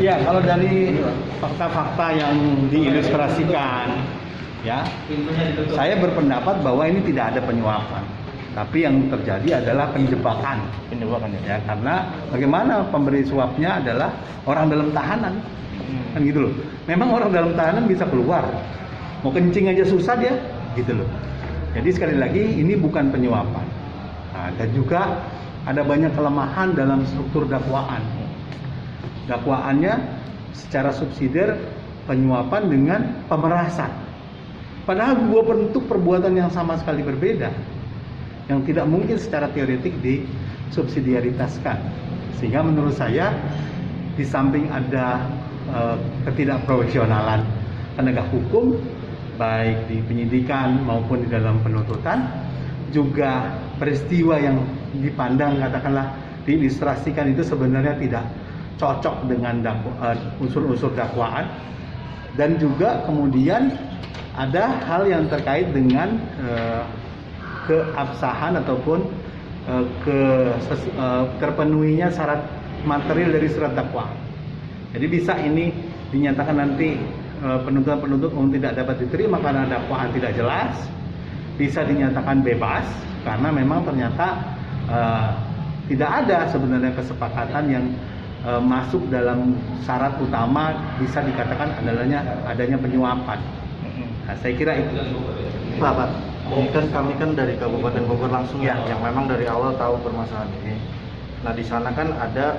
Ya, kalau dari fakta-fakta yang diilustrasikan, ya, saya berpendapat bahwa ini tidak ada penyuapan, tapi yang terjadi adalah penjebakan ya, karena bagaimana pemberi suapnya adalah orang dalam tahanan, kan gitu loh. Memang orang dalam tahanan bisa keluar, mau kencing aja susah dia, gitu loh. Jadi sekali lagi ini bukan penyuapan. Nah, dan juga ada banyak kelemahan dalam struktur dakwaan. Dakwaannya secara subsidiar penyuapan dengan pemerasan. Padahal dua bentuk perbuatan yang sama sekali berbeda, yang tidak mungkin secara teoretik disubsidiaritaskan. Sehingga menurut saya di samping ada ketidakprofesionalan penegak hukum baik di penyidikan maupun di dalam penuntutan, juga peristiwa yang dipandang katakanlah diilustrasikan itu sebenarnya tidak cocok dengan unsur-unsur dakwaan, dan juga kemudian ada hal yang terkait dengan keabsahan ataupun terpenuhinya syarat material dari surat dakwaan. Jadi bisa ini dinyatakan nanti penuntut umum tidak dapat diterima karena dakwaan tidak jelas, bisa dinyatakan bebas karena memang ternyata tidak ada sebenarnya kesepakatan yang masuk dalam syarat utama bisa dikatakan adanya penyuapan. Nah, saya kira itu. Pak, ini kan kami dari Kabupaten Bogor langsung ya, yang memang dari awal tahu permasalahan ini. Nah, di sana kan ada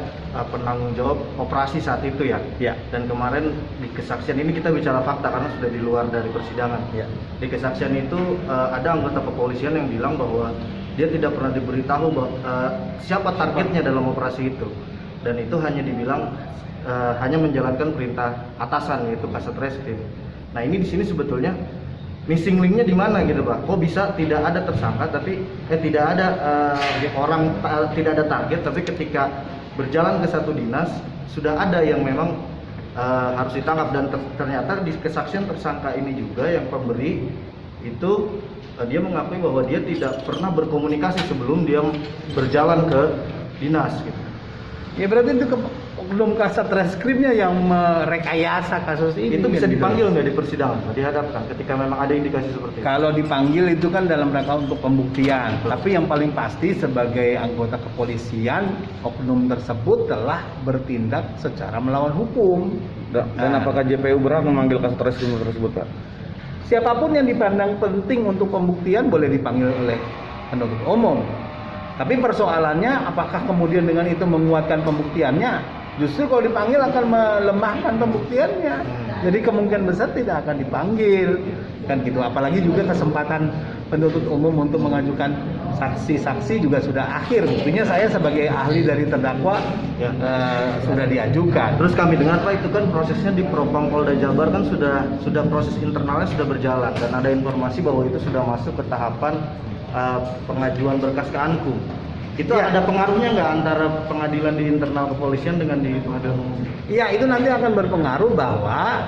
penanggung jawab operasi saat itu ya. Ya. Dan kemarin di kesaksian ini kita bicara fakta karena sudah di luar dari persidangan. Ya. Di kesaksian itu ada anggota kepolisian yang bilang bahwa dia tidak pernah diberitahu siapa targetnya dalam operasi itu. Dan itu hanya dibilang hanya menjalankan perintah atasan, yaitu Kasat Reskrim. Nah, ini di sini sebetulnya missing linknya di mana gitu Pak? Kok bisa tidak ada tersangka tapi tidak ada tidak ada target, tapi ketika berjalan ke satu dinas sudah ada yang memang harus ditangkap, dan ternyata di kesaksian tersangka ini juga yang pemberi itu dia mengakui bahwa dia tidak pernah berkomunikasi sebelum dia berjalan ke dinas gitu. Ya berarti itu oknum Kasat Reskrimnya yang merekayasa kasus ini. Itu bisa dipanggil nggak di persidangan, dihadapkan ketika memang ada indikasi seperti itu? Kalau dipanggil itu kan dalam rangka untuk pembuktian. Tapi yang paling pasti sebagai anggota kepolisian, oknum tersebut telah bertindak secara melawan hukum. Dan apakah JPU berhak memanggil Kasat Reskrim tersebut, Pak? Siapapun yang dipandang penting untuk pembuktian boleh dipanggil oleh penuntut umum. Tapi persoalannya apakah kemudian dengan itu menguatkan pembuktiannya? Justru kalau dipanggil akan melemahkan pembuktiannya. Jadi kemungkinan besar tidak akan dipanggil. Kan gitu. Apalagi juga kesempatan penuntut umum untuk mengajukan saksi-saksi juga sudah akhir. Buktinya saya sebagai ahli dari terdakwa sudah diajukan. Terus kami dengar Pak, itu kan prosesnya di Propam Polda Jabar kan sudah proses internalnya sudah berjalan, dan ada informasi bahwa itu sudah masuk ke tahapan pengajuan berkas ke Ankum. Itu ada pengaruhnya nggak antara pengadilan di internal kepolisian dengan di pengadilan umum? Iya, itu nanti akan berpengaruh bahwa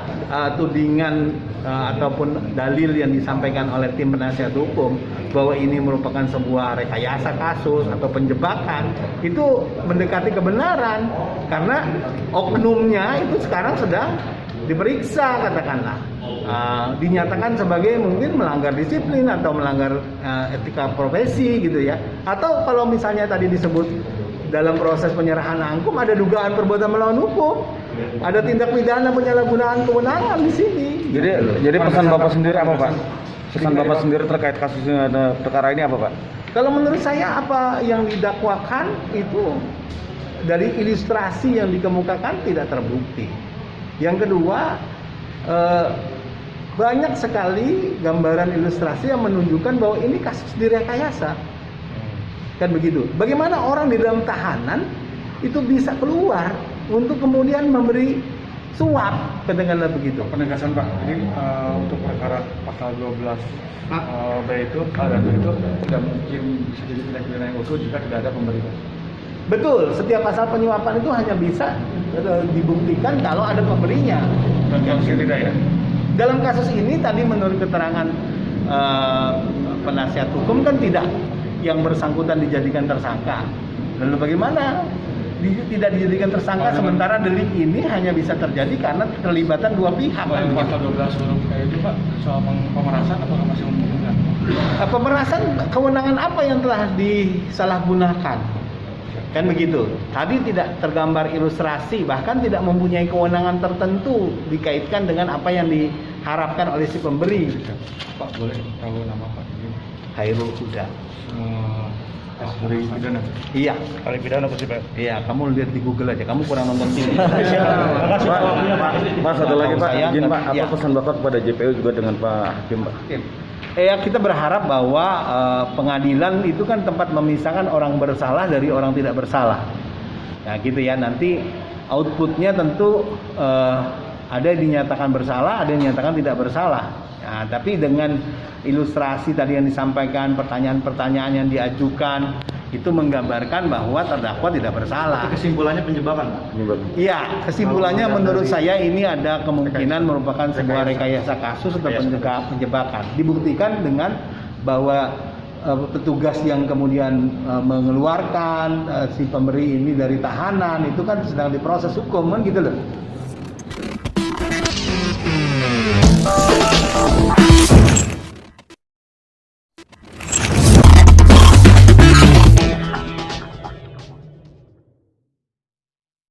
tudingan ataupun dalil yang disampaikan oleh tim penasihat hukum bahwa ini merupakan sebuah rekayasa kasus atau penjebakan, itu mendekati kebenaran karena oknumnya itu sekarang sedang diperiksa, katakanlah dinyatakan sebagai mungkin melanggar disiplin atau melanggar etika profesi gitu ya, atau kalau misalnya tadi disebut dalam proses penyerahan angkum ada dugaan perbuatan melawan hukum, ada tindak pidana penyalahgunaan kewenangan di sini. Jadi pesan Bapak sendiri apa, Pak? Pesan Bapak sendiri terkait kasusnya perkara ini apa, Pak? Kalau menurut saya apa yang didakwakan itu dari ilustrasi yang dikemukakan tidak terbukti. Yang kedua, banyak sekali gambaran ilustrasi yang menunjukkan bahwa ini kasus direkayasa. Kan begitu. Bagaimana orang di dalam tahanan itu bisa keluar untuk kemudian memberi suap, katakanlah begitu. Penegasan Pak, jadi untuk perkara pasal 12 B itu tidak mungkin bisa jadi tindak pidana yang utuh jika tidak ada pemberi. Betul, setiap pasal penyuapan itu hanya bisa dibuktikan kalau ada pemberinya. Dalam kasus tidak ya? Dalam kasus ini tadi menurut keterangan penasihat hukum kan tidak yang bersangkutan dijadikan tersangka. Lalu bagaimana tidak dijadikan tersangka sementara delik ini hanya bisa terjadi karena keterlibatan dua pihak. Kalau yang pasal 12 huruf E itu Pak soal pemerasan apakah masih memungkinkan? Pemerasan kewenangan apa yang telah disalahgunakan? Kan begitu. Tadi tidak tergambar ilustrasi, bahkan tidak mempunyai kewenangan tertentu dikaitkan dengan apa yang diharapkan oleh si pemberi. Pak boleh tahu nama Pak ini? Hairul Huda. Ahli pidana. Iya, Kali pidana apa sih Pak? iya. Kamu lihat di Google aja. Kamu kurang nonton TV. Pak, satu lagi Pak, Saya, izin Pak, apa ya. pesan Bapak kepada JPU juga dengan Pak Hakim Pak? Kita berharap bahwa pengadilan itu kan tempat memisahkan orang bersalah dari orang tidak bersalah. Nah gitu ya, nanti outputnya tentu ada yang dinyatakan bersalah, ada yang dinyatakan tidak bersalah. Nah, tapi dengan ilustrasi tadi yang disampaikan, pertanyaan-pertanyaan yang diajukan, itu menggambarkan bahwa terdakwa tidak bersalah. Kesimpulannya penjebakan, Pak. Iya, kesimpulannya menurut saya ini ada kemungkinan merupakan sebuah rekayasa kasus atau penjebakan. Dibuktikan dengan bahwa petugas yang kemudian mengeluarkan si pemberi ini dari tahanan itu kan sedang diproses hukum kan gitu loh.